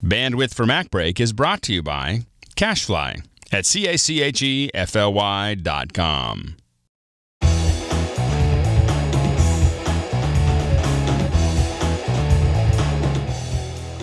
Bandwidth for MacBreak is brought to you by CacheFly at CACHEFLY.com.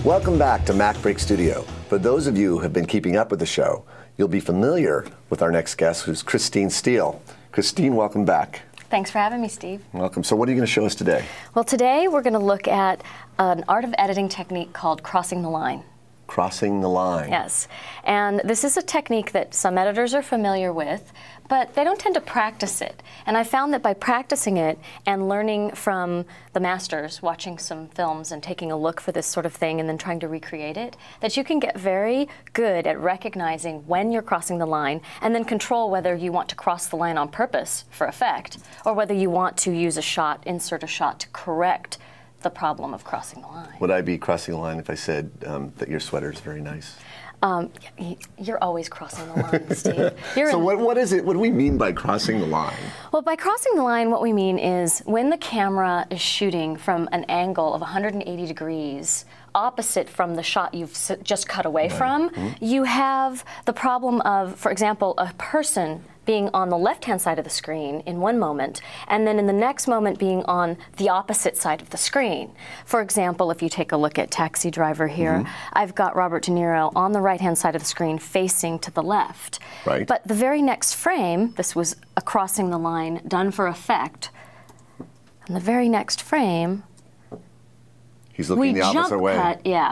Welcome back to MacBreak Studio. For those of you who have been keeping up with the show, you'll be familiar with our next guest, who's Christine Steele. Christine, welcome back. Thanks for having me, Steve. Welcome. So what are you going to show us today? Well, today we're going to look at an art of editing technique called crossing the line. Crossing the line. Yes. And this is a technique that some editors are familiar with, but they don't tend to practice it. And I found that by practicing it and learning from the masters, watching some films and taking a look for this sort of thing and then trying to recreate it, that you can get very good at recognizing when you're crossing the line and then control whether you want to cross the line on purpose for effect or whether you want to use a shot, insert a shot to correct the problem of crossing the line. Would I be crossing the line if I said that your sweater is very nice? You're always crossing the line, Steve. So what is it? What do we mean by crossing the line? Well, by crossing the line, what we mean is when the camera is shooting from an angle of 180 degrees, opposite from the shot you've just cut away from, you have the problem of, for example, a person being on the left-hand side of the screen in one moment, and then in the next moment being on the opposite side of the screen. For example, if you take a look at Taxi Driver here, I've got Robert De Niro on the right-hand side of the screen facing to the left. Right. But the very next frame, this was a crossing the line done for effect, and the very next frame, he's looking the opposite way.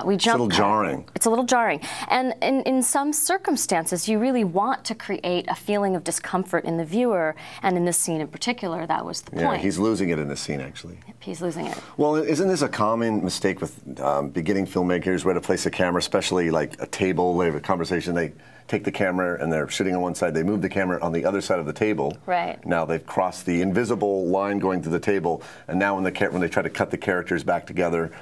We jump cut. It's a little jarring. It's a little jarring. And in some circumstances, you really want to create a feeling of discomfort in the viewer. And in this scene in particular, that was the point. Yeah, he's losing it in this scene, actually. Yep, he's losing it. Well, isn't this a common mistake with beginning filmmakers where to place a camera, especially like a table, they have a conversation, they take the camera and they're shooting on one side, they move the camera on the other side of the table. Right. Now they've crossed the invisible line going through the table, and now when they try to cut the characters back together,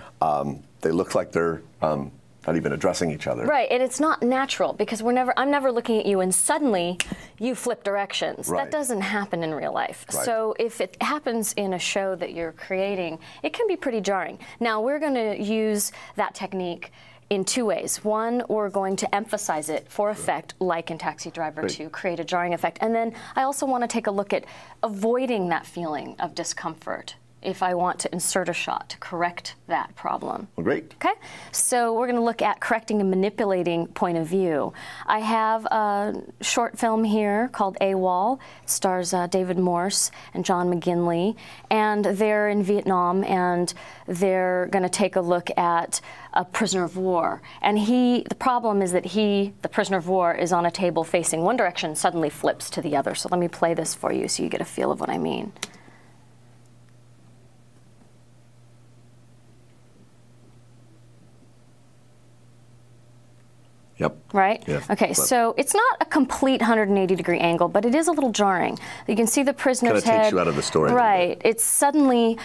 they look like they're not even addressing each other. Right, and it's not natural because I'm never looking at you and suddenly you flip directions. Right. That doesn't happen in real life. Right. So if it happens in a show that you're creating, it can be pretty jarring. Now we're going to use that technique in two ways. One, we're going to emphasize it for effect, like in Taxi Driver, to create a jarring effect. And then I also want to take a look at avoiding that feeling of discomfort if I want to insert a shot to correct that problem. Well, great. Okay, so we're going to look at correcting and manipulating point of view. I have a short film here called AWOL. It stars David Morse and John McGinley, and they're in Vietnam, and they're going to take a look at a prisoner of war. And the problem is that the prisoner of war, is on a table facing one direction, suddenly flips to the other. So let me play this for you so you get a feel of what I mean. Yep. Right? Yeah. Okay, so it's not a complete 180-degree angle, but it is a little jarring. You can see the prisoner's head. Kind of takes you out of the story. Right. It's suddenly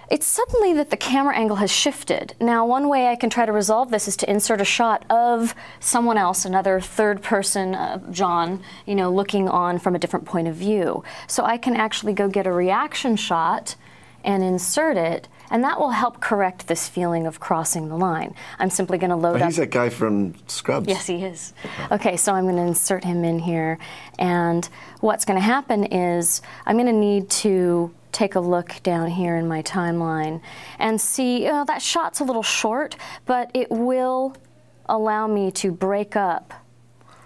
that the camera angle has shifted. Now, one way I can try to resolve this is to insert a shot of someone else, another third person, John, looking on from a different point of view. So I can actually go get a reaction shot and insert it, and that will help correct this feeling of crossing the line. I'm simply going to load up. He's that guy from Scrubs. Yes, he is. Okay, so I'm going to insert him in here, and what's going to happen is I'm going to need to take a look down here in my timeline and see, that shot's a little short, but it will allow me to break up.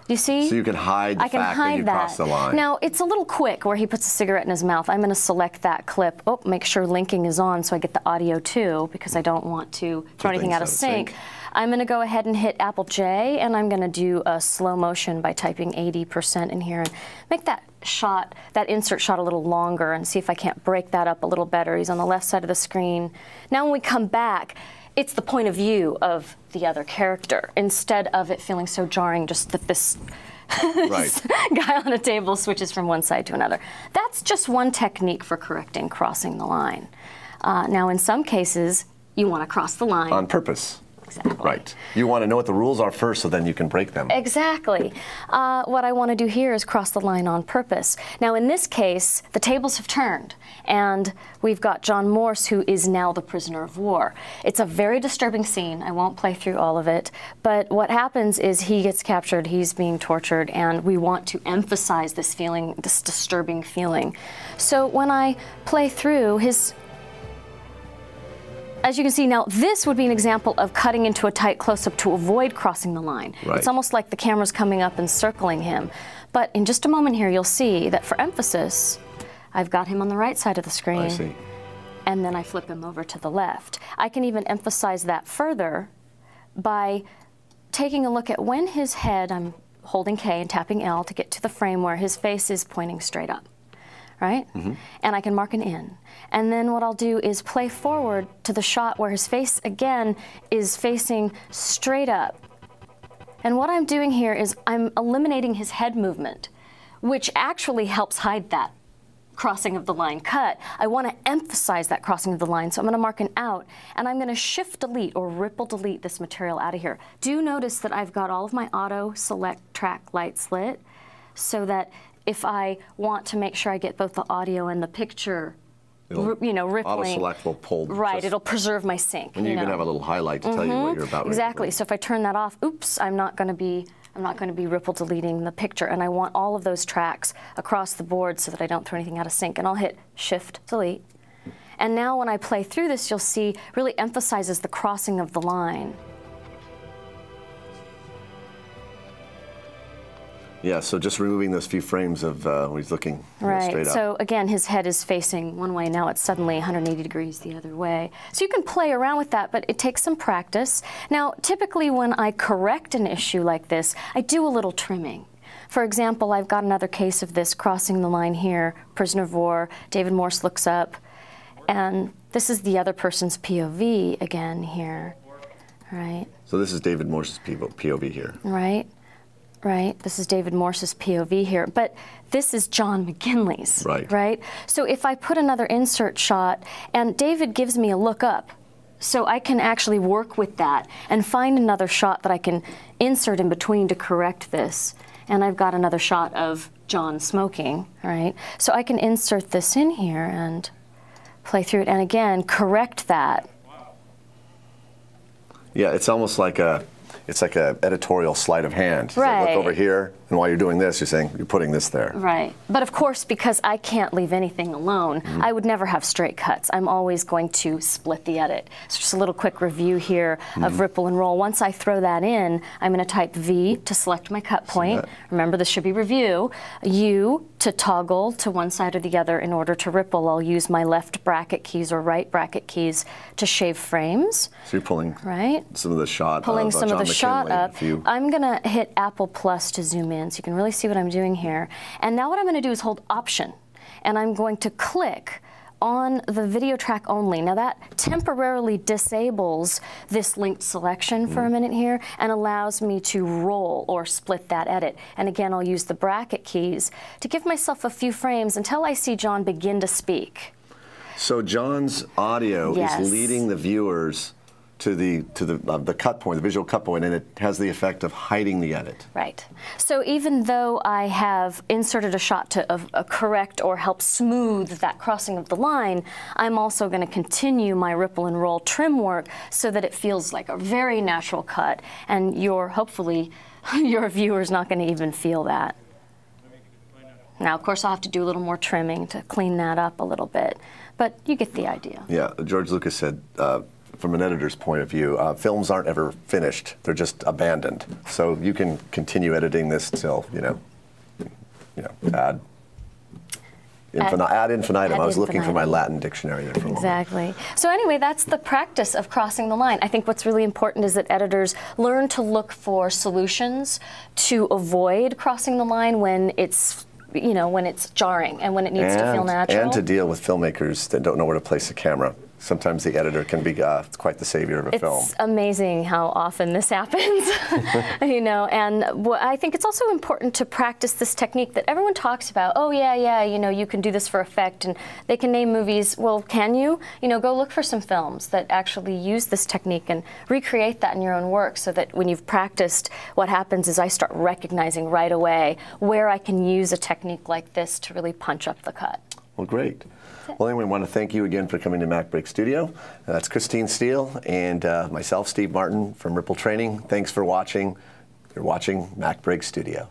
You see? So you can hide the fact that you crossed the line. Now, it's a little quick where he puts a cigarette in his mouth. I'm going to select that clip. Oh, make sure linking is on so I get the audio too, because I don't want to throw anything out of sync. I'm going to go ahead and hit Apple J, and I'm going to do a slow motion by typing 80% in here and make that insert shot a little longer and see if I can't break that up a little better. He's on the left side of the screen. Now when we come back, it's the point of view of the other character instead of it feeling so jarring just that this guy on a table switches from one side to another. That's just one technique for correcting crossing the line. Now in some cases, you want to cross the line. On purpose. Exactly. Right. You want to know what the rules are first so then you can break them. Exactly. What I want to do here is cross the line on purpose. Now in this case, the tables have turned and we've got John Morse, who is now the prisoner of war. It's a very disturbing scene. I won't play through all of it, but what happens is he gets captured, he's being tortured, and we want to emphasize this feeling, this disturbing feeling. So when I play through his, as you can see now, this would be an example of cutting into a tight close-up to avoid crossing the line. Right. It's almost like the camera's coming up and circling him. But in just a moment here, you'll see that for emphasis, I've got him on the right side of the screen. I see. And then I flip him over to the left. I can even emphasize that further by taking a look at when his head, I'm holding K and tapping L to get to the frame where his face is pointing straight up. Right? And I can mark an in. And then what I'll do is play forward to the shot where his face, again, is facing straight up. And what I'm doing here is I'm eliminating his head movement, which actually helps hide that crossing of the line cut. I want to emphasize that crossing of the line, so I'm going to mark an out, and I'm going to shift delete or ripple delete this material out of here. Do notice that I've got all of my auto select track lights lit, so that if I want to make sure I get both the audio and the picture, rippling. Auto-select will pull. Right, it'll preserve my sync. And you even have a little highlight to tell you what you're about. Exactly. So if I turn that off, oops, I'm not going to be ripple deleting the picture, and I want all of those tracks across the board so that I don't throw anything out of sync. And I'll hit Shift Delete. And now when I play through this, you'll see really emphasizes the crossing of the line. Yeah, so just removing those few frames of when he's looking straight up. So again, his head is facing one way. Now it's suddenly 180 degrees the other way. So you can play around with that, but it takes some practice. Now, typically when I correct an issue like this, I do a little trimming. For example, I've got another case of this crossing the line here, prisoner of war, David Morse looks up, and this is the other person's POV again here, right? So this is David Morse's POV here. Right. Right, this is David Morse's POV here, but this is John McGinley's, right? So if I put another insert shot, and David gives me a look up, so I can actually work with that and find another shot that I can insert in between to correct this. And I've got another shot of John smoking, right? So I can insert this in here and play through it, and again, correct that. Yeah, it's almost like it's like an editorial sleight of hand. Right. Like, look over here, and while you're doing this, you're saying, you're putting this there. Right. But of course, because I can't leave anything alone, I would never have straight cuts. I'm always going to split the edit. So just a little quick review here of ripple and roll. Once I throw that in, I'm going to type V to select my cut point. Remember, this should be review. U to toggle to one side or the other in order to ripple. I'll use my left bracket keys or right bracket keys to shave frames. So you're pulling some of the shot pulling of some John of the shot McGinley. up. I'm going to hit Apple Plus to zoom in so you can really see what I'm doing here. And now what I'm going to do is hold Option, and I'm going to click on the video track only. Now that temporarily disables this linked selection for a minute here and allows me to roll or split that edit. And again, I'll use the bracket keys to give myself a few frames until I see John begin to speak. So John's audio is leading the viewers to the cut point, the visual cut point, and it has the effect of hiding the edit. Right. So even though I have inserted a shot to correct or help smooth that crossing of the line, I'm also going to continue my ripple and roll trim work so that it feels like a very natural cut, and hopefully your viewer's not going to even feel that. Now, of course, I'll have to do a little more trimming to clean that up a little bit, but you get the idea. Yeah, George Lucas said, from an editor's point of view, films aren't ever finished; they're just abandoned. So you can continue editing this till ad infinitum. I was looking for my Latin dictionary there for a moment. Exactly. So anyway, that's the practice of crossing the line. I think what's really important is that editors learn to look for solutions to avoid crossing the line when it's when it's jarring and when it needs to feel natural. And to deal with filmmakers that don't know where to place the camera. sometimes the editor can be quite the savior of a film. It's amazing how often this happens, you know, and I think it's also important to practice this technique that everyone talks about. Oh, yeah, you know, you can do this for effect, and they can name movies. Well, can you? You know, go look for some films that actually use this technique and recreate that in your own work, so that when you've practiced, what happens is I start recognizing right away where I can use a technique like this to really punch up the cut. Well, great. Well, anyway, I want to thank you again for coming to MacBreak Studio. That's Christine Steele and myself, Steve Martin from Ripple Training. Thanks for watching. You're watching MacBreak Studio.